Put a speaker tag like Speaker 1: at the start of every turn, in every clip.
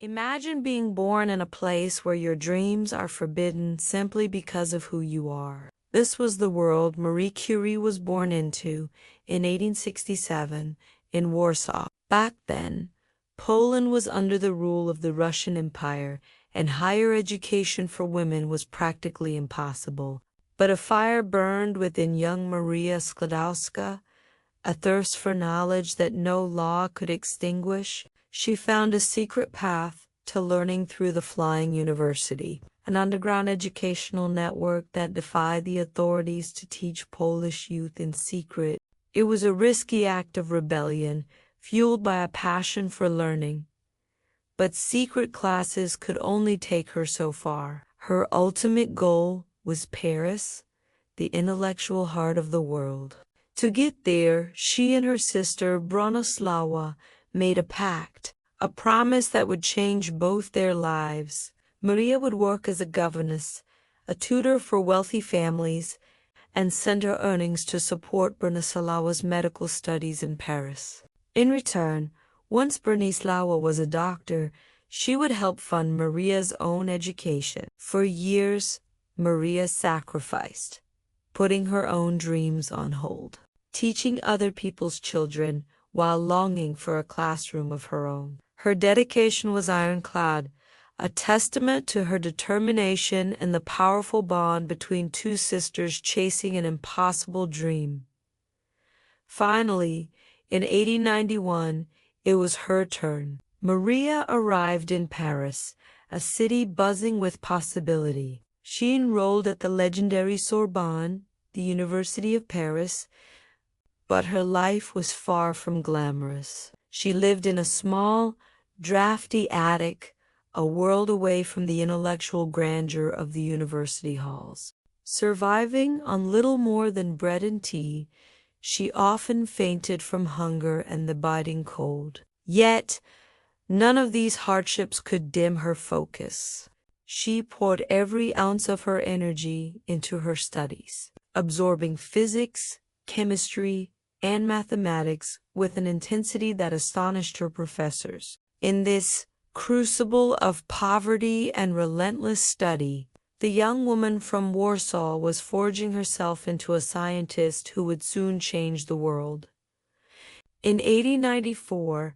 Speaker 1: Imagine being born in a place where your dreams are forbidden simply because of who you are. This was the world Marie Curie was born into in 1867 in Warsaw. Back then, Poland was under the rule of the Russian Empire, and higher education for women was practically impossible. But a fire burned within young Maria Skłodowska, a thirst for knowledge that no law could extinguish. She found a secret path to learning through the Flying University, an underground educational network that defied the authorities to teach Polish youth in secret. It was a risky act of rebellion, fueled by a passion for learning. But secret classes could only take her so far. Her ultimate goal was Paris, the intellectual heart of the world. To get there, she and her sister Bronislawa made a pact, a promise that would change both their lives. Maria would work as a governess, a tutor for wealthy families, and send her earnings to support Bronislawa's medical studies in Paris. In return, once Bronislawa was a doctor, she would help fund Maria's own education. For years, Maria sacrificed, putting her own dreams on hold, teaching other people's children while longing for a classroom of her own. Her dedication was ironclad, a testament to her determination and the powerful bond between two sisters chasing an impossible dream. Finally, in 1891, it was her turn. Maria arrived in Paris, a city buzzing with possibility. She enrolled at the legendary Sorbonne, the University of Paris, but her life was far from glamorous. She lived in a small, drafty attic, a world away from the intellectual grandeur of the university halls. Surviving on little more than bread and tea, she often fainted from hunger and the biting cold. Yet, none of these hardships could dim her focus. She poured every ounce of her energy into her studies, absorbing physics, chemistry, and mathematics with an intensity that astonished her professors. In this crucible of poverty and relentless study, the young woman from Warsaw was forging herself into a scientist who would soon change the world. In 1894,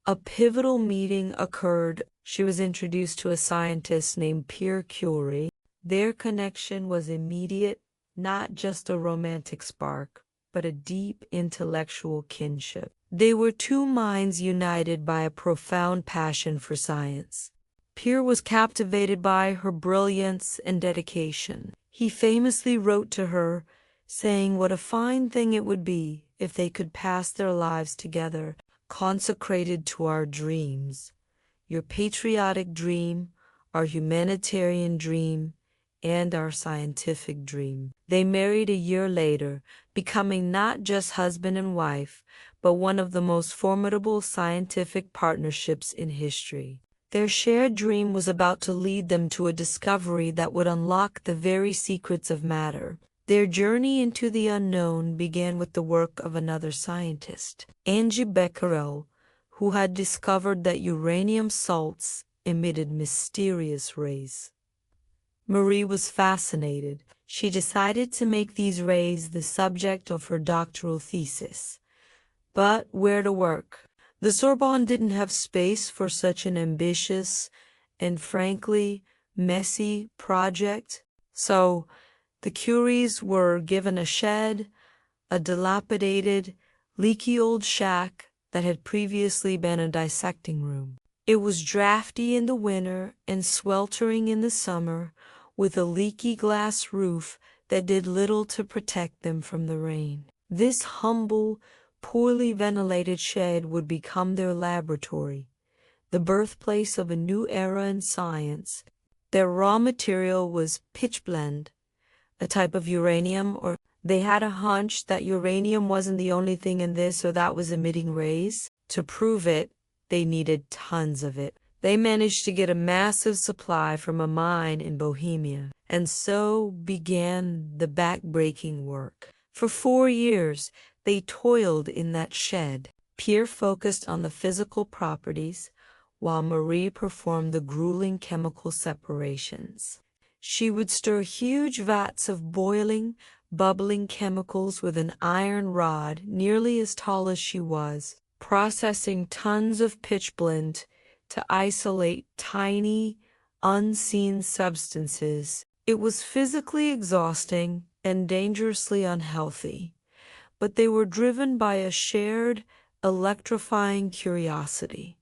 Speaker 1: a pivotal meeting occurred. She was introduced to a scientist named Marie Curie. Their connection was immediate, not just a romantic spark, but a deep intellectual kinship. They were two minds united by a profound passion for science. Pierre was captivated by her brilliance and dedication. He famously wrote to her, saying what a fine thing it would be if they could pass their lives together, consecrated to our dreams, your patriotic dream, our humanitarian dream, and our scientific dream. They married a year later, becoming not just husband and wife, but one of the most formidable scientific partnerships in history. Their shared dream was about to lead them to a discovery that would unlock the very secrets of matter. Their journey into the unknown began with the work of another scientist, Angie Becquerel, who had discovered that uranium salts emitted mysterious rays. Marie was fascinated. She decided to make these rays the subject of her doctoral thesis. But where to work? The Sorbonne didn't have space for such an ambitious and, frankly, messy project. So, the Curies were given a shed, a dilapidated, leaky old shack that had previously been a dissecting room. It was drafty in the winter and sweltering in the summer, with a leaky glass roof that did little to protect them from the rain. This humble, poorly ventilated shed would become their laboratory, the birthplace of a new era in science. Their raw material was pitchblende, a type of uranium, or they had a hunch that uranium wasn't the only thing in this or that was emitting rays. To prove it, they needed tons of it. They managed to get a massive supply from a mine in Bohemia, and so began the back-breaking work. For 4 years, they toiled in that shed. Pierre focused on the physical properties, while Marie performed the grueling chemical separations. She would stir huge vats of boiling, bubbling chemicals with an iron rod nearly as tall as she was, processing tons of pitchblende to isolate tiny, unseen substances. It was physically exhausting and dangerously unhealthy, but they were driven by a shared, electrifying curiosity.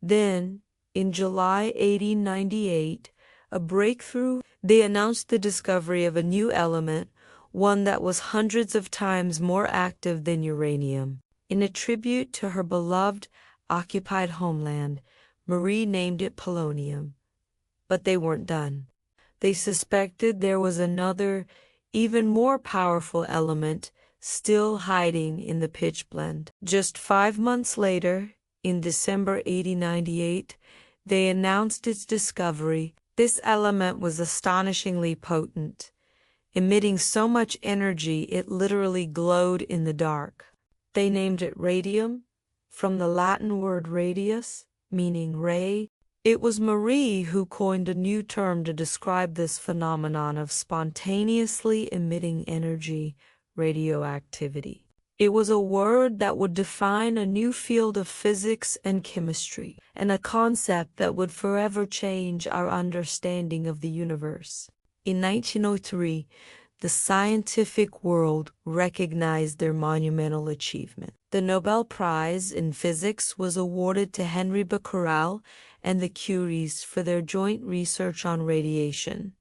Speaker 1: Then, in July 1898, a breakthrough, they announced the discovery of a new element, one that was hundreds of times more active than uranium. In a tribute to her beloved, occupied homeland, Marie named it polonium. But they weren't done. They suspected there was another, even more powerful element still hiding in the pitchblende. Just 5 months later, in December 1898, they announced its discovery. This element was astonishingly potent, emitting so much energy it literally glowed in the dark. They named it radium, from the Latin word radius, meaning ray. It was Marie who coined a new term to describe this phenomenon of spontaneously emitting energy, radioactivity. It was a word that would define a new field of physics and chemistry, and a concept that would forever change our understanding of the universe. In 1903, the scientific world recognized their monumental achievement. The Nobel Prize in Physics was awarded to Henry Becquerel and the Curies for their joint research on radiation.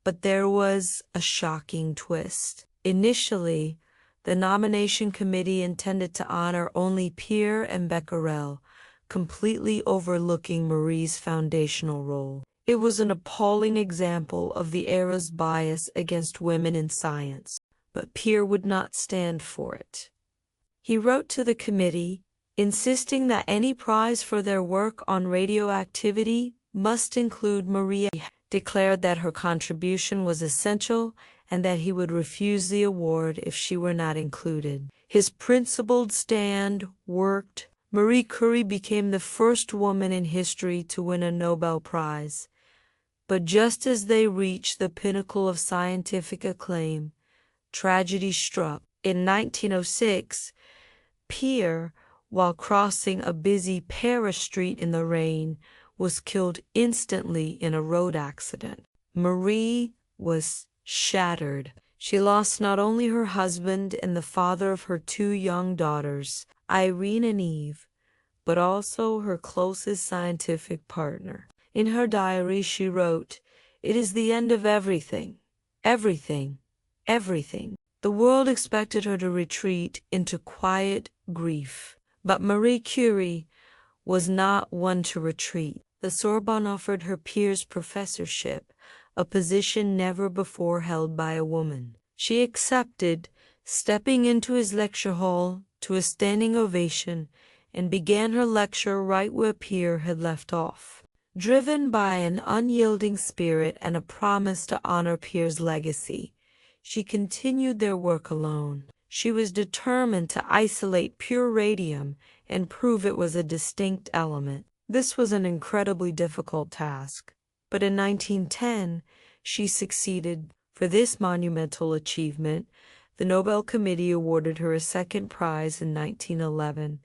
Speaker 1: But there was a shocking twist. Initially, the nomination committee intended to honor only Pierre and Becquerel, completely overlooking Marie's foundational role. It was an appalling example of the era's bias against women in science, but Pierre would not stand for it. He wrote to the committee, insisting that any prize for their work on radioactivity must include Marie, declared that her contribution was essential and that he would refuse the award if she were not included. His principled stand worked. Marie Curie became the first woman in history to win a Nobel Prize. But just as they reached the pinnacle of scientific acclaim, tragedy struck. In 1906, Pierre, while crossing a busy Paris street in the rain, was killed instantly in a road accident. Marie was shattered. She lost not only her husband and the father of her 2 young daughters, Irene and Eve, but also her closest scientific partner. In her diary, she wrote, "It is the end of everything, everything, everything." The world expected her to retreat into quiet grief. But Marie Curie was not one to retreat. The Sorbonne offered her Pierre's professorship, a position never before held by a woman. She accepted, stepping into his lecture hall to a standing ovation, and began her lecture right where Pierre had left off. Driven by an unyielding spirit and a promise to honor Pierre's legacy, she continued their work alone. She was determined to isolate pure radium and prove it was a distinct element. This was an incredibly difficult task, but in 1910, she succeeded. For this monumental achievement, the Nobel Committee awarded her a second prize in 1911,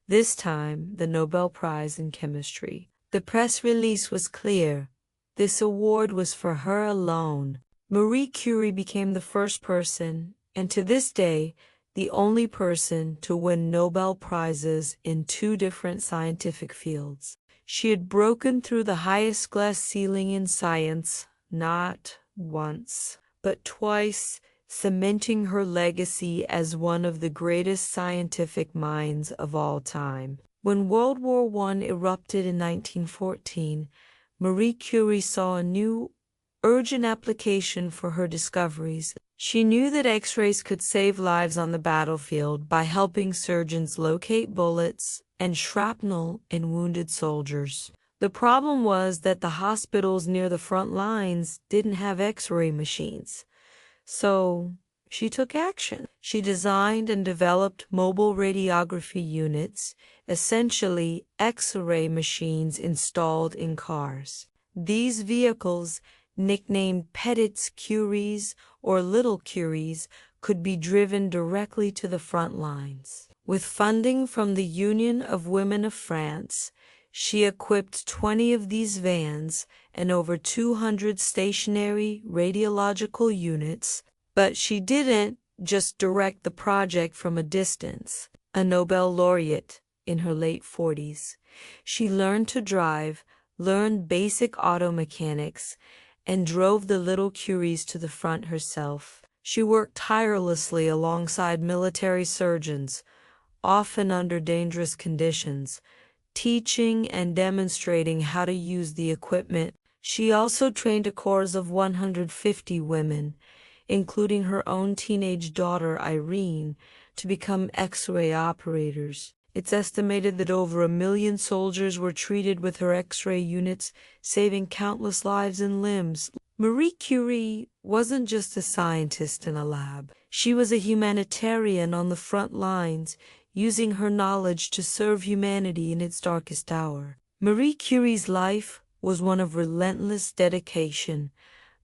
Speaker 1: this time the Nobel Prize in Chemistry. The press release was clear. This award was for her alone. Marie Curie became the first person, and to this day, the only person to win Nobel Prizes in 2 different scientific fields. She had broken through the highest glass ceiling in science, not once, but twice, cementing her legacy as one of the greatest scientific minds of all time. When World War I erupted in 1914, Marie Curie saw a new, urgent application for her discoveries. She knew that X-rays could save lives on the battlefield by helping surgeons locate bullets and shrapnel in wounded soldiers. The problem was that the hospitals near the front lines didn't have X-ray machines. So she took action. She designed and developed mobile radiography units, essentially X-ray machines installed in cars. These vehicles, nicknamed Petites Curies or Little Curies, could be driven directly to the front lines. With funding from the Union of Women of France, she equipped 20 of these vans and over 200 stationary radiological units, but she didn't just direct the project from a distance. A Nobel laureate in her late 40s, she learned to drive, learned basic auto mechanics, and drove the little Curies to the front herself. She worked tirelessly alongside military surgeons, often under dangerous conditions, teaching and demonstrating how to use the equipment. She also trained a corps of 150 women, including her own teenage daughter Irene, to become X-ray operators. It's estimated that over 1 million soldiers were treated with her X-ray units, saving countless lives and limbs. Marie Curie wasn't just a scientist in a lab. She was a humanitarian on the front lines, using her knowledge to serve humanity in its darkest hour. Marie Curie's life was one of relentless dedication,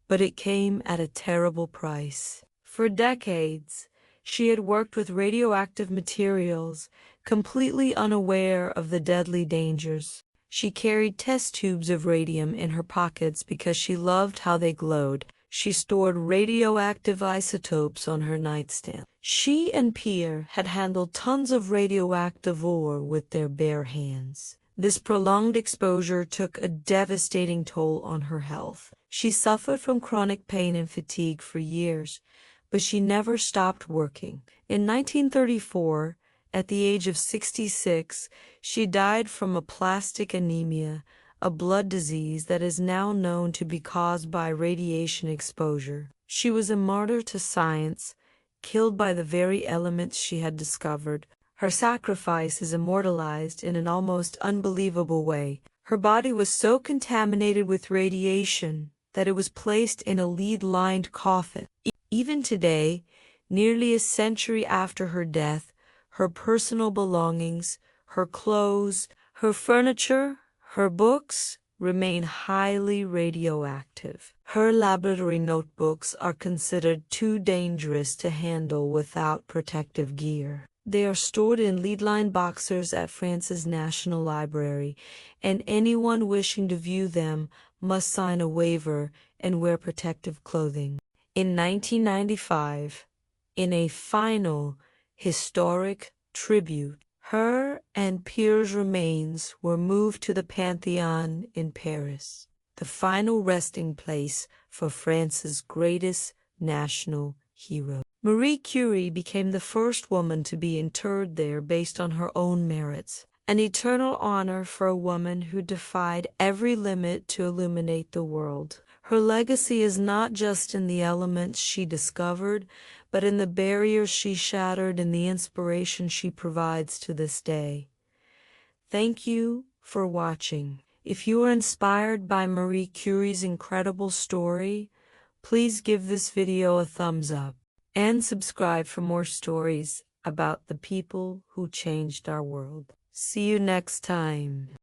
Speaker 1: but it came at a terrible price. For decades, she had worked with radioactive materials, completely unaware of the deadly dangers. She carried test tubes of radium in her pockets because she loved how they glowed. She stored radioactive isotopes on her nightstand. She and Pierre had handled tons of radioactive ore with their bare hands. This prolonged exposure took a devastating toll on her health. She suffered from chronic pain and fatigue for years, but she never stopped working. In 1934, at the age of 66, she died from aplastic anemia, a blood disease that is now known to be caused by radiation exposure. She was a martyr to science, killed by the very elements she had discovered. Her sacrifice is immortalized in an almost unbelievable way. Her body was so contaminated with radiation that it was placed in a lead-lined coffin. Even today, nearly a century after her death, her personal belongings, her clothes, her furniture, her books remain highly radioactive. Her laboratory notebooks are considered too dangerous to handle without protective gear. They are stored in lead-lined boxes at France's National Library, and anyone wishing to view them must sign a waiver and wear protective clothing. In 1995, in a final historic tribute, her and Pierre's remains were moved to the Pantheon in Paris, the final resting place for France's greatest national hero. Marie Curie became the first woman to be interred there based on her own merits, an eternal honor for a woman who defied every limit to illuminate the world. Her legacy is not just in the elements she discovered, but in the barriers she shattered and the inspiration she provides to this day. Thank you for watching. If you are inspired by Marie Curie's incredible story, please give this video a thumbs up and subscribe for more stories about the people who changed our world. See you next time.